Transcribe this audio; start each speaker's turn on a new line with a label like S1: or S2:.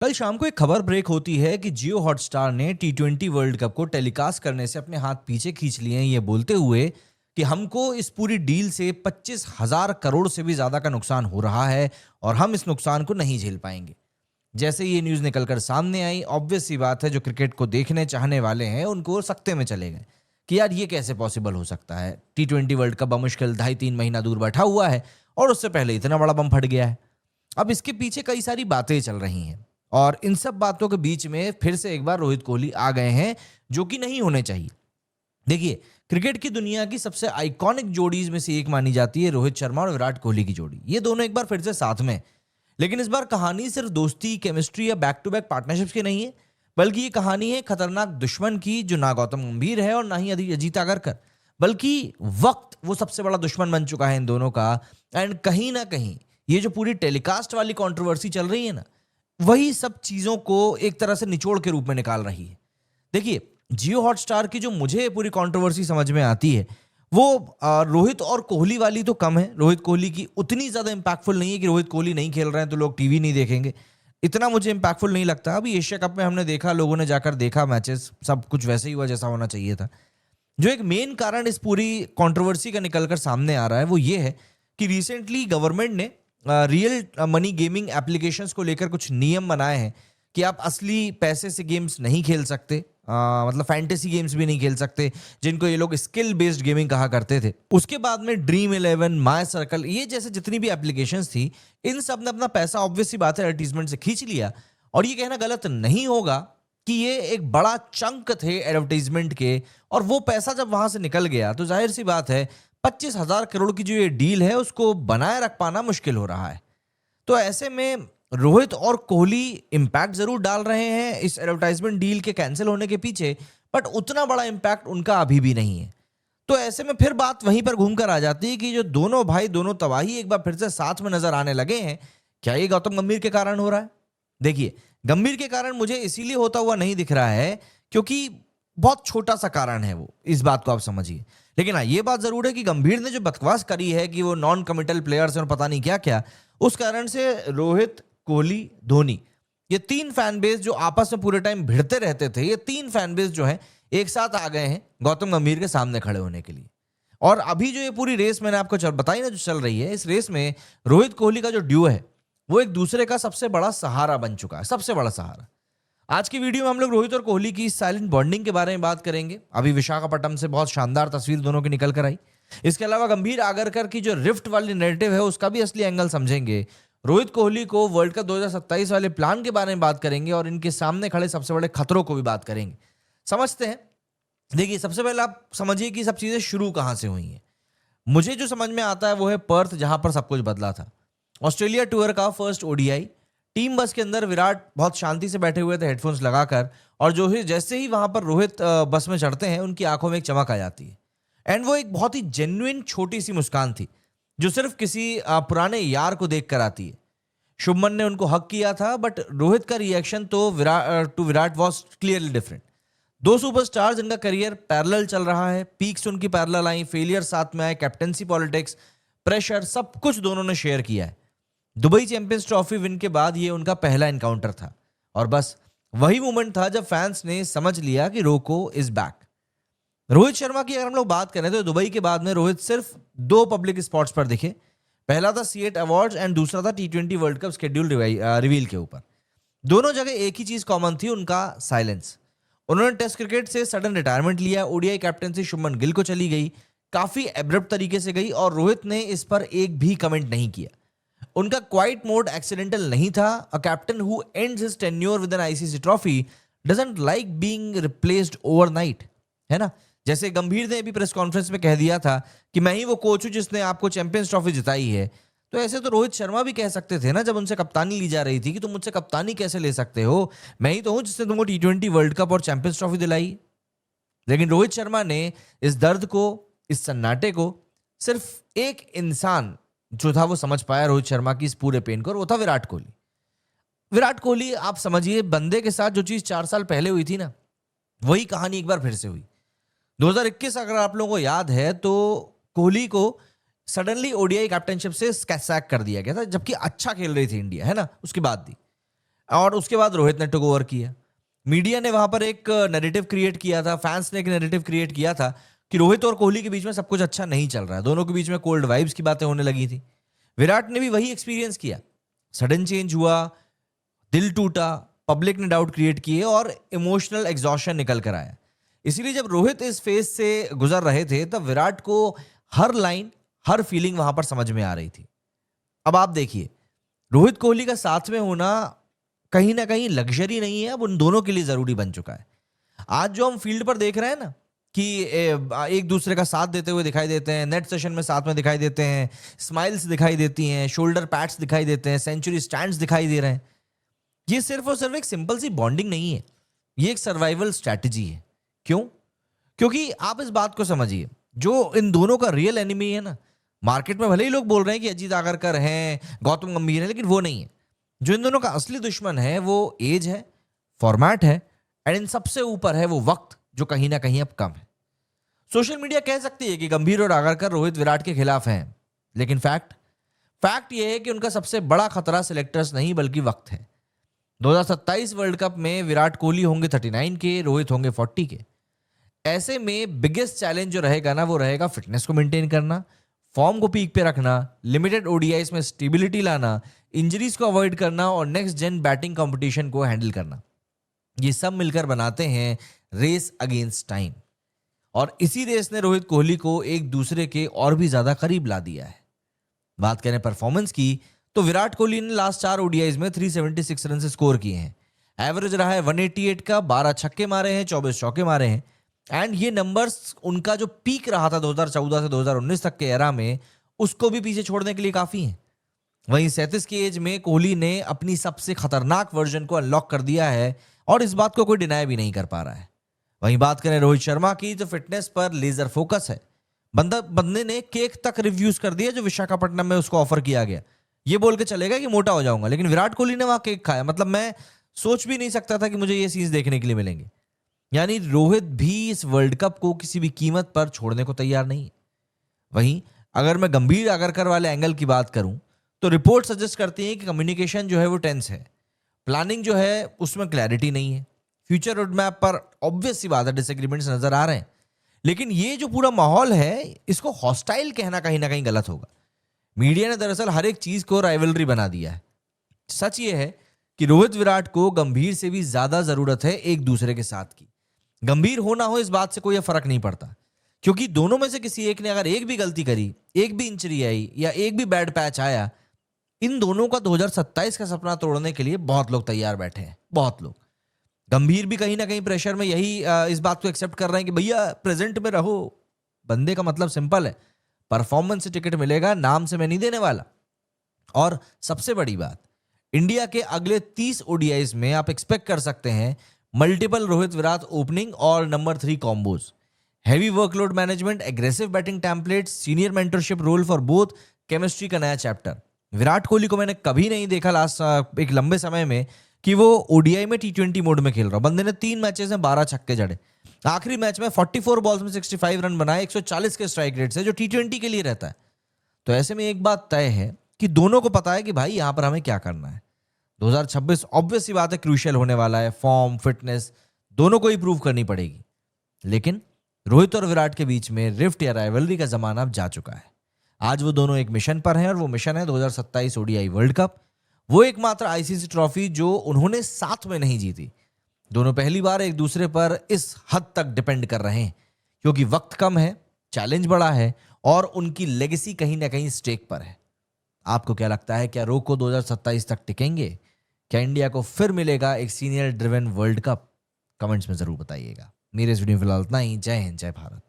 S1: कल शाम को एक खबर ब्रेक होती है कि जियो हॉटस्टार ने टी20 वर्ल्ड कप को टेलीकास्ट करने से अपने हाथ पीछे खींच लिए हैं, ये बोलते हुए कि हमको इस पूरी डील से 25,000 करोड़ से भी ज्यादा का नुकसान हो रहा है और हम इस नुकसान को नहीं झेल पाएंगे। जैसे ये न्यूज निकलकर सामने आई, ऑब्वियस सी बात है, जो क्रिकेट को देखने चाहने वाले हैं उनको सकते में चले गए कि यार ये कैसे पॉसिबल हो सकता है। टी20 वर्ल्ड कप मुश्किल 2.5-3 महीना दूर बैठा हुआ है और उससे पहले इतना बड़ा बम फट गया है। अब इसके पीछे कई सारी बातें चल रही हैं और इन सब बातों के बीच में फिर से एक बार रोहित कोहली आ गए हैं, जो कि नहीं होने चाहिए। देखिए, क्रिकेट की दुनिया की सबसे आइकॉनिक जोड़ीज में से एक मानी जाती है रोहित शर्मा और विराट कोहली की जोड़ी। ये दोनों एक बार फिर से साथ में हैं। लेकिन इस बार कहानी सिर्फ दोस्ती, केमिस्ट्री या बैक टू बैक पार्टनरशिप की नहीं है, बल्कि ये कहानी है खतरनाक दुश्मन की, जो ना गौतम गंभीर है और ना ही अजीत अगरकर, बल्कि वक्त वो सबसे बड़ा दुश्मन बन चुका है इन दोनों का। एंड कहीं ना कहीं ये जो पूरी टेलीकास्ट वाली कंट्रोवर्सी चल रही है ना, वही सब चीजों को एक तरह से निचोड़ के रूप में निकाल रही है। देखिए, जियो हॉटस्टार की जो मुझे पूरी कंट्रोवर्सी समझ में आती है वो रोहित और कोहली वाली तो कम है। रोहित कोहली की उतनी ज्यादा इंपैक्टफुल नहीं है कि रोहित कोहली नहीं खेल रहे हैं तो लोग टीवी नहीं देखेंगे, इतना मुझे इंपैक्टफुल नहीं लगता। अभी एशिया कप में हमने देखा, लोगों ने जाकर देखा मैचेस, सब कुछ वैसे ही हुआ जैसा होना चाहिए था। जो एक मेन कारण इस पूरी कंट्रोवर्सी का निकलकर सामने आ रहा है वो ये है कि रिसेंटली गवर्नमेंट ने रियल मनी गेमिंग एप्लीकेशंस को लेकर कुछ नियम बनाए हैं कि आप असली पैसे से गेम्स नहीं खेल सकते, मतलब फैंटेसी गेम्स भी नहीं खेल सकते, जिनको ये लोग स्किल बेस्ड गेमिंग कहा करते थे। उसके बाद में ड्रीम 11, माई सर्कल, ये जैसे जितनी भी एप्लीकेशंस थी, इन सब ने अपना पैसा ऑब्वियस सी बात है एडवर्टीजमेंट से खींच लिया। और ये कहना गलत नहीं होगा कि ये एक बड़ा चंक थे एडवर्टीजमेंट के, और वो पैसा जब वहां से निकल गया तो जाहिर सी बात है 25,000 करोड़ की जो ये डील है उसको बनाए रख पाना मुश्किल हो रहा है। तो ऐसे में रोहित और कोहली इंपैक्ट जरूर डाल रहे हैं इस एडवर्टाइजमेंट डील के कैंसिल होने के पीछे, बट उतना बड़ा इंपैक्ट उनका अभी भी नहीं है। तो ऐसे में फिर बात वहीं पर घूमकर आ जाती है कि जो दोनों भाई, दोनों तबाही एक बार फिर से साथ में नजर आने लगे हैं, क्या ये गौतम गंभीर के कारण हो रहा है? देखिए, गंभीर के कारण मुझे इसीलिए होता हुआ नहीं दिख रहा है क्योंकि बहुत छोटा सा कारण है वो, इस बात को आप समझिए। लेकिन हाँ, ये बात जरूर है कि गंभीर ने जो बकवास करी है कि वो नॉन कमिटल प्लेयर्स हैं और पता नहीं क्या क्या, उस कारण से रोहित, कोहली, धोनी, ये तीन फैन बेस जो आपस में पूरे टाइम भिड़ते रहते थे, ये तीन फैन बेस जो है एक साथ आ गए हैं गौतम गंभीर के सामने खड़े होने के लिए। और अभी जो ये पूरी रेस मैंने आपको बताई ना जो चल रही है, इस रेस में रोहित कोहली का जो ड्यू है वो एक दूसरे का सबसे बड़ा सहारा बन चुका है, सबसे बड़ा सहारा। आज की वीडियो में हम लोग रोहित और कोहली की साइलेंट बॉन्डिंग के बारे में बात करेंगे। अभी विशाखापट्टनम से बहुत शानदार तस्वीर दोनों की निकल कर आई। इसके अलावा गंभीर आगरकर की जो रिफ्ट वाली नैरेटिव है उसका भी असली एंगल समझेंगे। रोहित कोहली को वर्ल्ड कप 2027 वाले प्लान के बारे में बात करेंगे और इनके सामने खड़े सबसे बड़े खतरों को भी बात करेंगे। समझते हैं। देखिए, सबसे पहले आप समझिए कि सब चीजें शुरू कहां से हुई हैं। मुझे जो समझ में आता है वो है पर्थ, जहां पर सब कुछ बदला था। ऑस्ट्रेलिया टूर का फर्स्ट ओडीआई, टीम बस के अंदर विराट बहुत शांति से बैठे हुए थे हेडफोन्स लगाकर, और जो ही जैसे ही वहां पर रोहित बस में चढ़ते हैं उनकी आंखों में एक चमक आ जाती है। एंड वो एक बहुत ही जेन्युइन छोटी सी मुस्कान थी जो सिर्फ किसी पुराने यार को देखकर आती है। शुभमन ने उनको हक किया था, बट रोहित का रिएक्शन तो विराट वॉज क्लियरली डिफरेंट। दो सुपरस्टार जिनका करियर पैरेलल चल रहा है, पीक्स उनकी पैरेलल आई, फेलियर साथ में आए, कैप्टेंसी पॉलिटिक्स, प्रेशर, सब कुछ दोनों ने शेयर किया है। दुबई चैंपियंस ट्रॉफी विन के बाद ये उनका पहला एनकाउंटर था और बस वही मोमेंट था जब फैंस ने समझ लिया कि रोको इज बैक। रोहित शर्मा की अगर हम लोग बात करें तो दुबई के बाद में रोहित सिर्फ दो पब्लिक स्पॉट्स पर दिखे। पहला था सीएट अवार्ड्स एंड दूसरा था टी20 वर्ल्ड कप शेड्यूल रिवील के ऊपर। दोनों जगह एक ही चीज कॉमन थी, उनका साइलेंस। उन्होंने टेस्ट क्रिकेट से सडन रिटायरमेंट लिया, ओडीआई कैप्टेंसी शुभमन गिल को चली गई, काफी एब्रप्ट तरीके से गई, और रोहित ने इस पर एक भी कमेंट नहीं किया। उनका क्वाइट मोड एक्सीडेंटल नहीं था। A captain who ends his tenure with an ICC trophy doesn't like being replaced overnight, है ना। जैसे गंभीर ने भी प्रेस कॉन्फ्रेंस में कह दिया था कि मैं ही वो कोच हूं जिसने आपको चैंपियंस ट्रॉफी जिताई है, तो ऐसे तो रोहित शर्मा भी कह सकते थे ना जब उनसे कप्तानी ली जा रही थी कि तुम मुझसे कप्तानी कैसे ले सकते हो, मैं ही तो हूं जिसने तुमको टी20 वर्ल्ड कप और चैंपियंस ट्रॉफी दिलाई। लेकिन रोहित शर्मा ने इस दर्द को, इस सन्नाटे को, सिर्फ एक इंसान जो था वो समझ पाया रोहित शर्मा की इस पूरे पेन को, और वो था विराट कोहली। विराट कोहली, आप समझिए, बंदे के साथ जो चीज 4 साल पहले हुई थी ना, वही कहानी एक बार फिर से हुई। 2021 अगर आप लोगों को याद है तो कोहली को सडनली ओडीआई कैप्टनशिप से सैक कर दिया गया था, जबकि अच्छा खेल रही थी इंडिया, है ना, उसके बाद दी। और उसके बाद रोहित ने टेक ओवर किया। मीडिया ने वहां पर एक नैरेटिव क्रिएट किया था, फैंस ने एक नैरेटिव क्रिएट किया था कि रोहित और कोहली के बीच में सब कुछ अच्छा नहीं चल रहा है, दोनों के बीच में कोल्ड वाइब्स की बातें होने लगी थी। विराट ने भी वही एक्सपीरियंस किया, सडन चेंज हुआ, दिल टूटा, पब्लिक ने डाउट क्रिएट किए और इमोशनल एग्जॉशन निकल कर आया। इसीलिए जब रोहित इस फेज से गुजर रहे थे तब विराट को हर लाइन, हर फीलिंग वहां पर समझ में आ रही थी। अब आप देखिए, रोहित कोहली का साथ में होना कहीं ना कहीं लग्जरी नहीं है, अब उन दोनों के लिए जरूरी बन चुका है। आज जो हम फील्ड पर देख रहे हैं ना कि एक दूसरे का साथ देते हुए दिखाई देते हैं, नेट सेशन में साथ में दिखाई देते हैं, स्माइल्स दिखाई देती हैं, शोल्डर पैट्स दिखाई देते हैं, सेंचुरी स्टैंड्स दिखाई दे रहे हैं, ये सिर्फ और सिर्फ एक सिंपल सी बॉन्डिंग नहीं है, ये एक सर्वाइवल स्ट्रैटेजी है। क्यों? क्योंकि आप इस बात को समझिए, जो इन दोनों का रियल एनिमी है ना, मार्केट में भले ही लोग बोल रहे हैं कि अजीत आगरकर हैं, गौतम गंभीर है, लेकिन वो नहीं है। जो इन दोनों का असली दुश्मन है वो एज है, फॉर्मेट है, एंड इन सबसे ऊपर है वो वक्त, जो कहीं ना कहीं अब कम है। सोशल मीडिया कह सकती है कि गंभीर और आगरकर रोहित विराट के खिलाफ हैं, लेकिन फैक्ट यह है कि उनका सबसे बड़ा खतरा सिलेक्टर्स नहीं बल्कि वक्त है। 2027 वर्ल्ड कप में विराट कोहली होंगे 39 के, रोहित होंगे 40 के। ऐसे में बिगेस्ट चैलेंज जो रहेगा ना, वो रहेगा फिटनेस को मेंटेन करना, फॉर्म को पीक पे रखना, लिमिटेड ओडीआईस में स्टेबिलिटी लाना, इंजरीज को अवॉइड करना और नेक्स्ट जेन बैटिंग कंपटीशन को हैंडल करना। ये सब मिलकर बनाते हैं रेस अगेंस्ट टाइम, और इसी रेस ने रोहित कोहली को एक दूसरे के और भी ज्यादा करीब ला दिया है। बात करें परफॉर्मेंस की, तो विराट कोहली ने लास्ट 4 ओडीआईज में 376 रन से स्कोर किए हैं, एवरेज रहा है 188 का, 12 छक्के मारे हैं, 24 चौके मारे हैं, एंड ये नंबर्स उनका जो पीक रहा था 2014 से 2019 तक के एरा में, उसको भी पीछे छोड़ने के लिए काफी है। वहीं 37 की एज में कोहली ने अपनी सबसे खतरनाक वर्जन को अनलॉक कर दिया है, और इस बात को कोई डिनाई भी नहीं कर पा रहा है। वहीं बात करें रोहित शर्मा की, तो फिटनेस पर लेजर फोकस है। बंदे ने केक तक रिव्यूज कर दिया जो विशाखापट्टनम में उसको ऑफर किया गया, ये बोल के चलेगा कि मोटा हो जाऊंगा, लेकिन विराट कोहली ने वहां केक खाया। मतलब मैं सोच भी नहीं सकता था कि मुझे ये सीन्स देखने के लिए मिलेंगे। यानी रोहित भी इस वर्ल्ड कप को किसी भी कीमत पर छोड़ने को तैयार नहीं है। वहीं अगर मैं गंभीर आगरकर वाले एंगल की बात करूं, तो रिपोर्ट सजेस्ट करती है कि कम्युनिकेशन जो है वो टेंस है, प्लानिंग जो है उसमें क्लैरिटी नहीं है, फ्यूचर रोड मैप पर ऑब्वियस सी बात है डिसएग्रीमेंट्स नजर आ रहे हैं, लेकिन ये जो पूरा माहौल है इसको हॉस्टाइल कहना कहीं ना कहीं गलत होगा। मीडिया ने दरअसल हर एक चीज को राइवलरी बना दिया है। सच ये है कि रोहित विराट को गंभीर से भी ज्यादा जरूरत है एक दूसरे के साथ की। गंभीर होना हो इस बात से कोई फर्क नहीं पड़ता, क्योंकि दोनों में से किसी एक ने अगर एक भी गलती करी, एक भी इंजरी आई या एक भी बैड पैच आया, इन दोनों का 2027 का सपना तोड़ने के लिए बहुत लोग तैयार बैठे हैं, बहुत लोग। गंभीर भी कहीं ना कहीं प्रेशर में यही इस बात को एक्सेप्ट कर रहे हैं कि भैया प्रेजेंट में रहो। बंदे का मतलब सिंपल है, परफॉर्मेंस से टिकट मिलेगा, नाम से मैं नहीं देने वाला। और सबसे बड़ी बात, इंडिया के अगले 30 ओडीआईज में आप एक्सपेक्ट कर सकते हैं मल्टीपल रोहित विराट ओपनिंग और number 3 combos, heavy workload management, aggressive batting template, senior mentorship role for both, chemistry का नया चैप्टर। विराट कोहली को मैंने कभी नहीं देखा लास्ट एक लंबे समय में कि वो ओडीआई में T20 मोड में खेल रहा। बंदे ने 3 मैचेस में 12 छक्के जड़े, आखिरी मैच में 44 बॉल्स में 65 रन बनाए, 140 के स्ट्राइक रेट से, जो T20 के लिए रहता है। तो ऐसे में एक बात तय है कि दोनों को पता है कि भाई यहां पर हमें क्या करना है। 2026 ऑब्वियस सी बात है क्रूशियल होने वाला है, फॉर्म, फिटनेस दोनों को ही प्रूव करनी पड़ेगी। लेकिन रोहित और विराट के बीच में रिफ्ट या राइवलरी का जमाना अब जा चुका है। आज वो दोनों एक मिशन पर हैं, और वो मिशन है 2027 ओडीआई वर्ल्ड कप, वो एकमात्र आईसीसी ट्रॉफी जो उन्होंने साथ में नहीं जीती। दोनों पहली बार एक दूसरे पर इस हद तक डिपेंड कर रहे हैं, क्योंकि वक्त कम है, चैलेंज बड़ा है, और उनकी लेगेसी कहीं ना कहीं स्टेक पर है। आपको क्या लगता है, क्या रोको 2027 तक टिकेंगे? क्या इंडिया को फिर मिलेगा एक senior driven world cup? Comments में जरूर बताइएगा। मेरे इस वीडियो में फिलहाल इतना ही। जय हिंद, जय भारत।